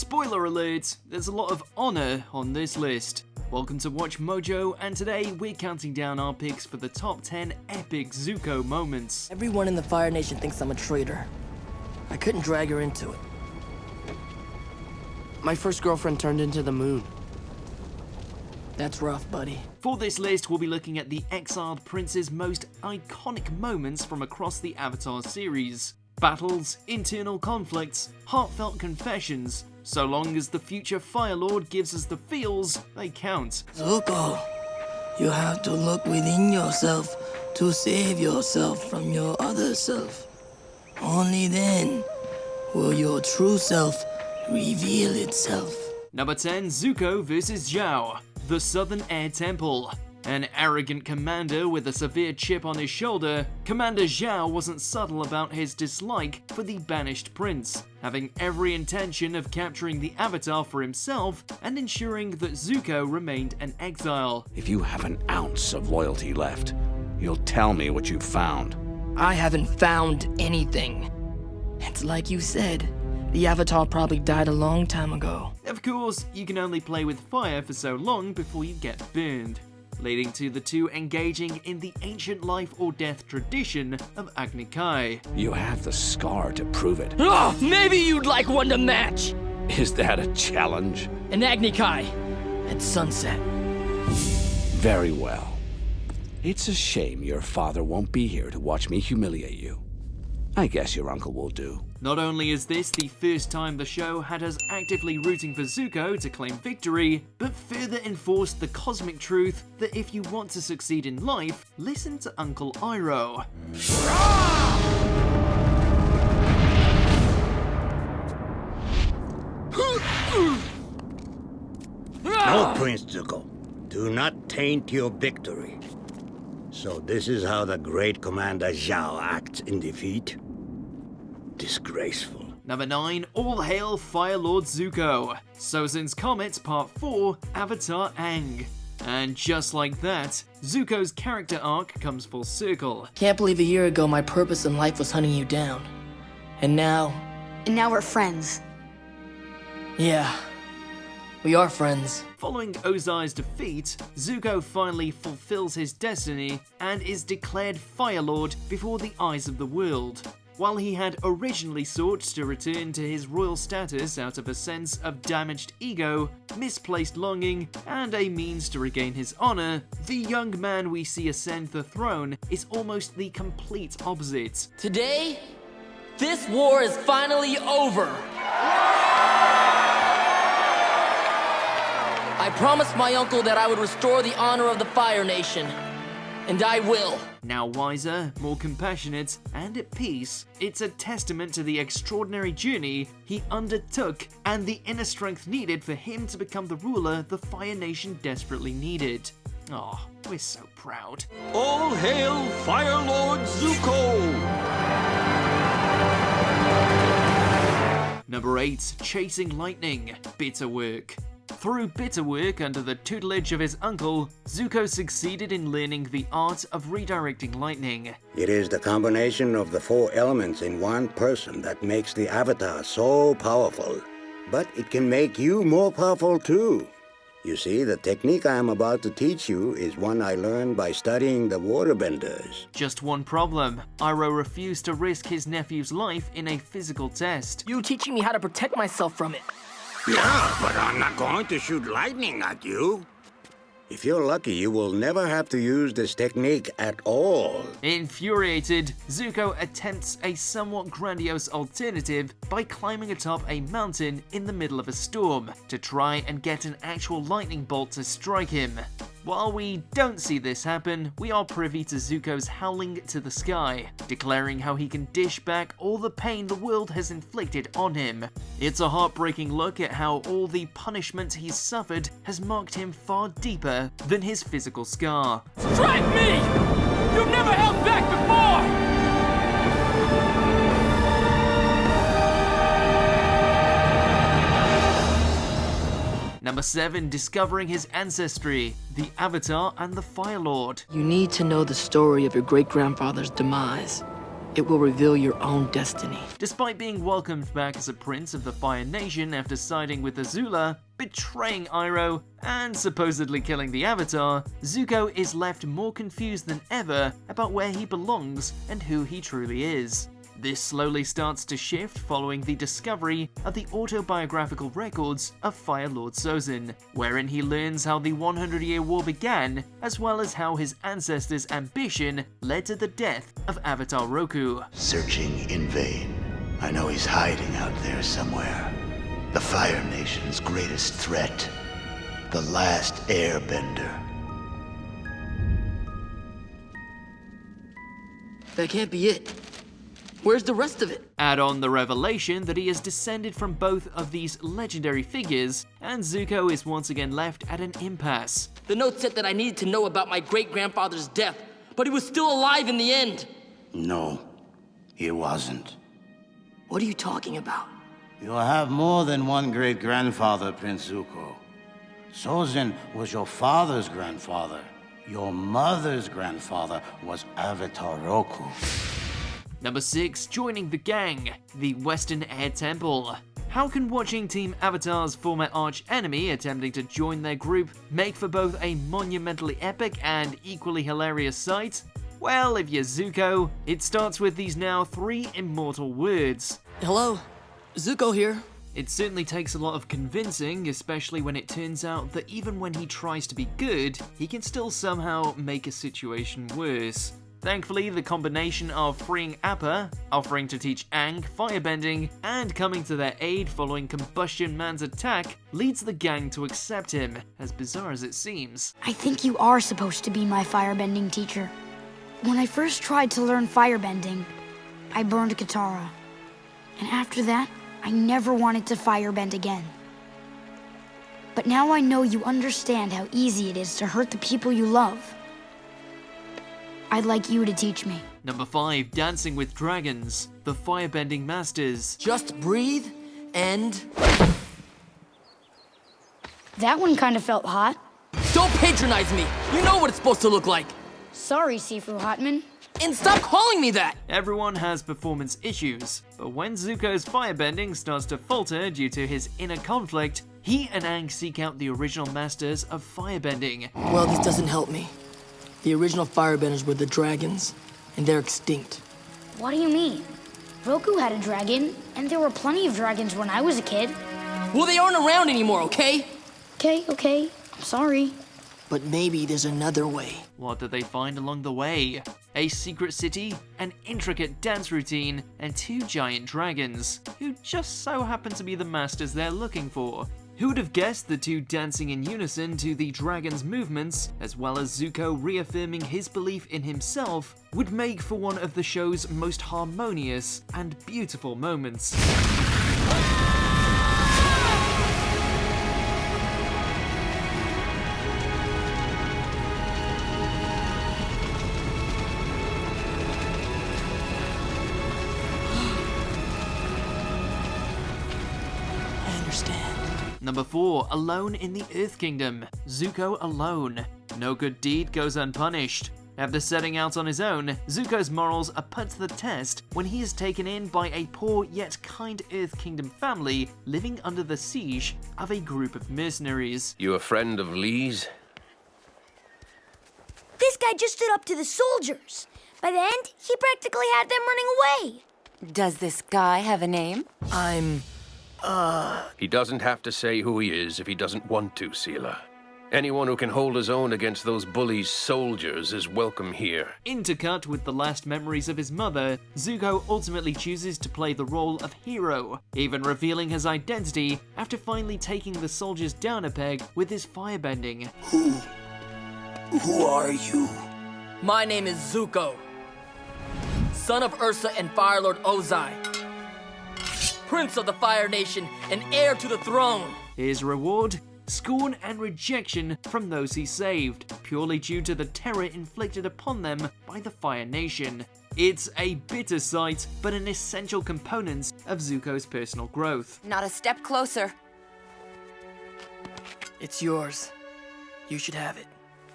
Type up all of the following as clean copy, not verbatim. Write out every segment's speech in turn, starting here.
Spoiler alert, there's a lot of honor on this list. Welcome to Watch Mojo, and today we're counting down our picks for the top 10 epic Zuko moments. Everyone in the Fire Nation thinks I'm a traitor. I couldn't drag her into it. My first girlfriend turned into the moon. That's rough, buddy. For this list, we'll be looking at the exiled prince's most iconic moments from across the Avatar series. Battles, internal conflicts, heartfelt confessions. So long as the future Fire Lord gives us the feels, they count. Zuko, you have to look within yourself to save yourself from your other self. Only then will your true self reveal itself. Number 10, Zuko vs. Zhao, the Southern Air Temple. An arrogant commander with a severe chip on his shoulder, Commander Zhao wasn't subtle about his dislike for the banished prince, having every intention of capturing the Avatar for himself and ensuring that Zuko remained an exile. If you have an ounce of loyalty left, you'll tell me what you've found. I haven't found anything. It's like you said, the Avatar probably died a long time ago. Of course, you can only play with fire for so long before you get burned, leading to the two engaging in the ancient life or death tradition of Agni Kai. You have the scar to prove it. Oh, maybe you'd like one to match! Is that a challenge? An Agni Kai at sunset. Very well. It's a shame your father won't be here to watch me humiliate you. I guess your uncle will do. Not only is this the first time the show had us actively rooting for Zuko to claim victory, but further enforced the cosmic truth that if you want to succeed in life, listen to Uncle Iroh. No, Prince Zuko. Do not taint your victory. So this is how the great Commander Zhao acts in defeat? Disgraceful. Number 9, All Hail Fire Lord Zuko. Sozin's Comet Part 4, Avatar Aang. And just like that, Zuko's character arc comes full circle. Can't believe a year ago my purpose in life was hunting you down. And now we're friends. Yeah, we are friends. Following Ozai's defeat, Zuko finally fulfills his destiny and is declared Fire Lord before the eyes of the world. While he had originally sought to return to his royal status out of a sense of damaged ego, misplaced longing, and a means to regain his honor, the young man we see ascend the throne is almost the complete opposite. Today, this war is finally over. I promised my uncle that I would restore the honor of the Fire Nation. And I will. Now wiser, more compassionate, and at peace, it's a testament to the extraordinary journey he undertook and the inner strength needed for him to become the ruler the Fire Nation desperately needed. Oh, we're so proud. All hail Fire Lord Zuko! Number 8, Chasing Lightning, Bitter Work. Through bitter work under the tutelage of his uncle, Zuko succeeded in learning the art of redirecting lightning. It is the combination of the 4 elements in one person that makes the Avatar so powerful. But it can make you more powerful too. You see, the technique I am about to teach you is one I learned by studying the waterbenders. Just one problem. Iroh refused to risk his nephew's life in a physical test. You teaching me how to protect myself from it. Yeah, but I'm not going to shoot lightning at you. If you're lucky, you will never have to use this technique at all. Infuriated, Zuko attempts a somewhat grandiose alternative by climbing atop a mountain in the middle of a storm to try and get an actual lightning bolt to strike him. While we don't see this happen, we are privy to Zuko's howling to the sky, declaring how he can dish back all the pain the world has inflicted on him. It's a heartbreaking look at how all the punishment he's suffered has marked him far deeper than his physical scar. Strike me! You've never held back before! Number 7, discovering his ancestry, the Avatar and the Fire Lord. You need to know the story of your great-grandfather's demise. It will reveal your own destiny. Despite being welcomed back as a prince of the Fire Nation after siding with Azula, betraying Iroh, and supposedly killing the Avatar, Zuko is left more confused than ever about where he belongs and who he truly is. This slowly starts to shift following the discovery of the autobiographical records of Fire Lord Sozin, wherein he learns how the 100-year war began, as well as how his ancestors' ambition led to the death of Avatar Roku. Searching in vain. I know he's hiding out there somewhere. The Fire Nation's greatest threat. The last Airbender. That can't be it. Where's the rest of it? Add on the revelation that he is descended from both of these legendary figures, and Zuko is once again left at an impasse. The note said that I needed to know about my great-grandfather's death, but he was still alive in the end. No, he wasn't. What are you talking about? You have more than one great-grandfather, Prince Zuko. Sozin was your father's grandfather. Your mother's grandfather was Avatar Roku. Number 6, joining the Gaang, the Western Air Temple. How can watching Team Avatar's former arch-enemy attempting to join their group make for both a monumentally epic and equally hilarious sight? Well, if you're Zuko, it starts with these now 3 immortal words. Hello, Zuko here. It certainly takes a lot of convincing, especially when it turns out that even when he tries to be good, he can still somehow make a situation worse. Thankfully, the combination of freeing Appa, offering to teach Aang firebending, and coming to their aid following Combustion Man's attack leads the gang to accept him, as bizarre as it seems. I think you are supposed to be my firebending teacher. When I first tried to learn firebending, I burned Katara. And after that, I never wanted to firebend again. But now I know you understand how easy it is to hurt the people you love. I'd like you to teach me. Number 5, dancing with dragons, the firebending masters. Just breathe and... That one kind of felt hot. Don't patronize me! You know what it's supposed to look like! Sorry, Sifu Hotman. And stop calling me that! Everyone has performance issues, but when Zuko's firebending starts to falter due to his inner conflict, he and Aang seek out the original masters of firebending. Well, this doesn't help me. The original firebenders were the dragons, and they're extinct. What do you mean? Roku had a dragon, and there were plenty of dragons when I was a kid. Well, they aren't around anymore, okay? Okay. I'm sorry. But maybe there's another way. What do they find along the way? A secret city, an intricate dance routine, and 2 giant dragons, who just so happen to be the masters they're looking for. Who would have guessed the 2 dancing in unison to the dragon's movements, as well as Zuko reaffirming his belief in himself, would make for one of the show's most harmonious and beautiful moments. I understand. Number 4, alone in the Earth Kingdom. Zuko alone. No good deed goes unpunished. After setting out on his own, Zuko's morals are put to the test when he is taken in by a poor yet kind Earth Kingdom family living under the siege of a group of mercenaries. You a friend of Lee's? This guy just stood up to the soldiers. By the end, he practically had them running away. Does this guy have a name? He doesn't have to say who he is if he doesn't want to, Seela. Anyone who can hold his own against those bullies' soldiers is welcome here. Intercut with the last memories of his mother, Zuko ultimately chooses to play the role of hero, even revealing his identity after finally taking the soldiers down a peg with his firebending. Who are you? My name is Zuko, son of Ursa and Fire Lord Ozai, Prince of the Fire Nation and heir to the throne. His reward? Scorn and rejection from those he saved, purely due to the terror inflicted upon them by the Fire Nation. It's a bitter sight, but an essential component of Zuko's personal growth. Not a step closer. It's yours. You should have it.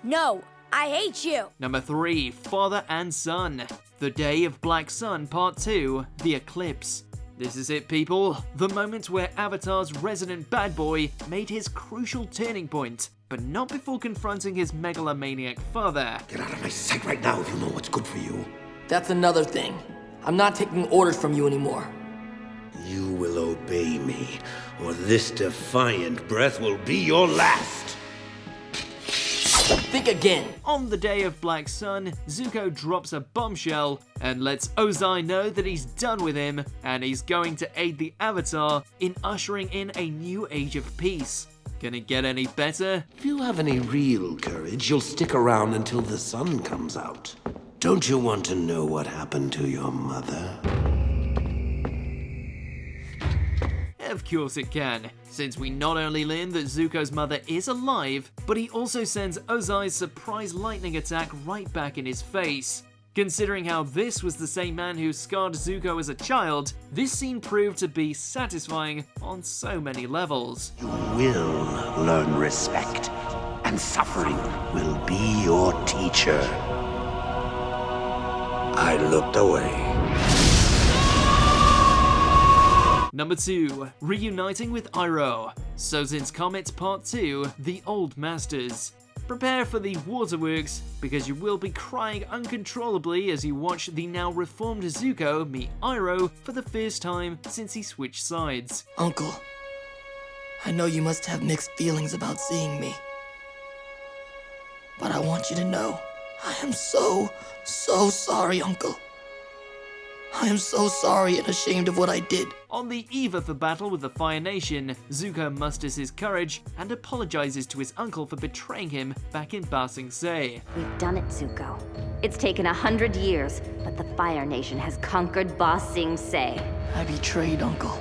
No, I hate you. Number 3, Father and Son. The Day of Black Sun Part 2, The Eclipse. This is it, people. The moment where Avatar's resident bad boy made his crucial turning point, but not before confronting his megalomaniac father. Get out of my sight right now if you know what's good for you. That's another thing. I'm not taking orders from you anymore. You will obey me, or this defiant breath will be your last. Think again. On the Day of Black Sun, Zuko drops a bombshell and lets Ozai know that he's done with him and he's going to aid the Avatar in ushering in a new age of peace. Can it get any better? If you have any real courage, you'll stick around until the sun comes out. Don't you want to know what happened to your mother? Of course it can, since we not only learn that Zuko's mother is alive, but he also sends Ozai's surprise lightning attack right back in his face. Considering how this was the same man who scarred Zuko as a child, this scene proved to be satisfying on so many levels. You will learn respect, and suffering will be your teacher. I looked away. Number 2, Reuniting with Iroh. Sozin's Comet Part 2, The Old Masters. Prepare for the waterworks, because you will be crying uncontrollably as you watch the now reformed Zuko meet Iroh for the first time since he switched sides. Uncle, I know you must have mixed feelings about seeing me. But I want you to know, I am so sorry, Uncle. I am so sorry and ashamed of what I did. On the eve of the battle with the Fire Nation, Zuko musters his courage and apologizes to his uncle for betraying him back in Ba Sing Se. We've done it, Zuko. It's taken 100 years, but the Fire Nation has conquered Ba Sing Se. I betrayed Uncle.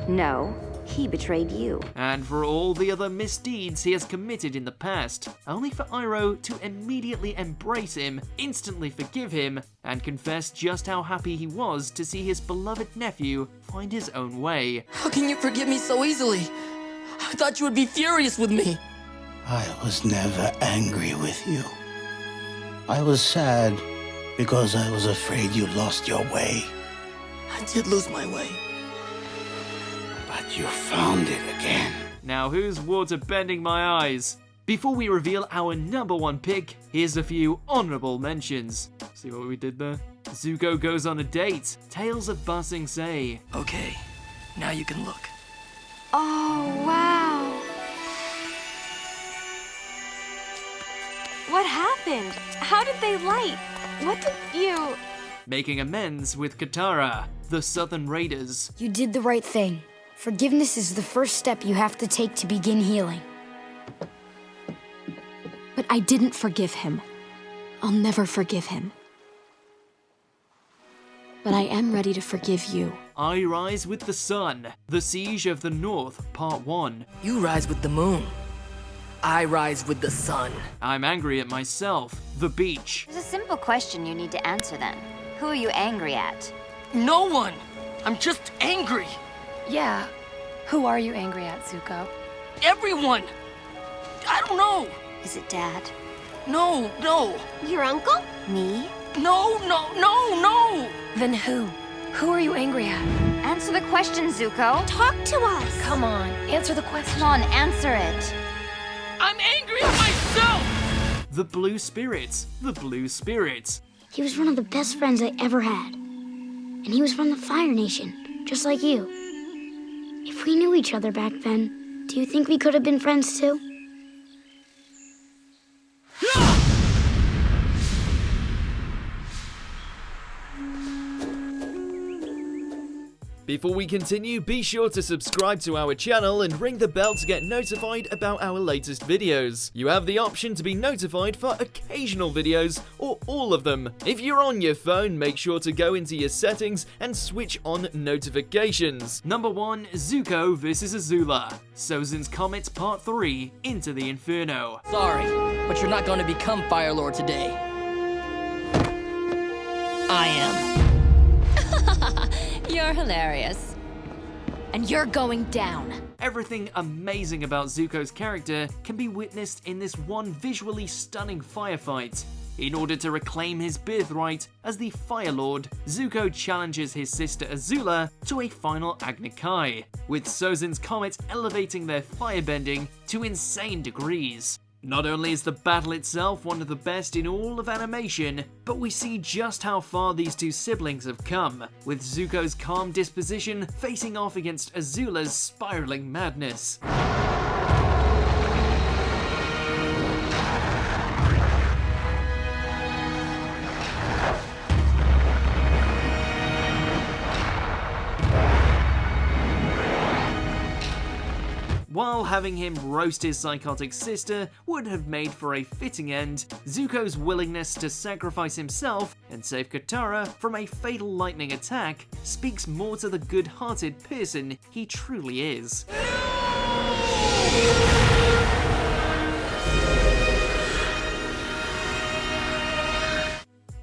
No, he betrayed you. And for all the other misdeeds he has committed in the past, only for Iroh to immediately embrace him, instantly forgive him, and confess just how happy he was to see his beloved nephew find his own way. How can you forgive me so easily? I thought you would be furious with me. I was never angry with you. I was sad because I was afraid you lost your way. I did lose my way. But you found it again. Now who's water bending my eyes? Before we reveal our number 1 pick, here's a few honorable mentions. See what we did there? Zuko goes on a date. Tales of Ba Sing Se. Okay, now you can look. Oh, wow. What happened? How did they light? What did you... Making amends with Katara, the Southern Raiders. You did the right thing. Forgiveness is the first step you have to take to begin healing. But I didn't forgive him. I'll never forgive him. But I am ready to forgive you. I Rise with the Sun, The Siege of the North, Part 1. You rise with the moon. I rise with the sun. I'm angry at myself, The Beach. There's a simple question you need to answer then. Who are you angry at? No one! I'm just angry! Yeah. Who are you angry at, Zuko? Everyone! I don't know! Is it Dad? No! Your uncle? Me? No! Then who? Who are you angry at? Answer the question, Zuko. Talk to us! Come on, answer the question. Come on, answer it. I'm angry at myself! The Blue Spirits, The Blue Spirits. He was one of the best friends I ever had. And he was from the Fire Nation, just like you. If we knew each other back then, do you think we could have been friends too? Before we continue, be sure to subscribe to our channel and ring the bell to get notified about our latest videos. You have the option to be notified for occasional videos or all of them. If you're on your phone, make sure to go into your settings and switch on notifications. Number 1, Zuko vs Azula. Sozin's Comet Part 3, Into the Inferno. Sorry, but you're not going to become Fire Lord today. I am. You're hilarious. and you're going down. Everything amazing about Zuko's character can be witnessed in this one visually stunning firefight. In order to reclaim his birthright as the Fire Lord, Zuko challenges his sister Azula to a final Agni Kai, with Sozin's comet elevating their firebending to insane degrees. Not only is the battle itself one of the best in all of animation, but we see just how far these two siblings have come, with Zuko's calm disposition facing off against Azula's spiraling madness. While having him roast his psychotic sister would have made for a fitting end, Zuko's willingness to sacrifice himself and save Katara from a fatal lightning attack speaks more to the good-hearted person he truly is.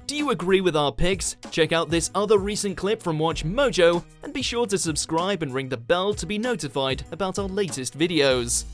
Do you agree with our picks? Check out this other recent clip from WatchMojo and be sure to subscribe and ring the bell to be notified about our latest videos.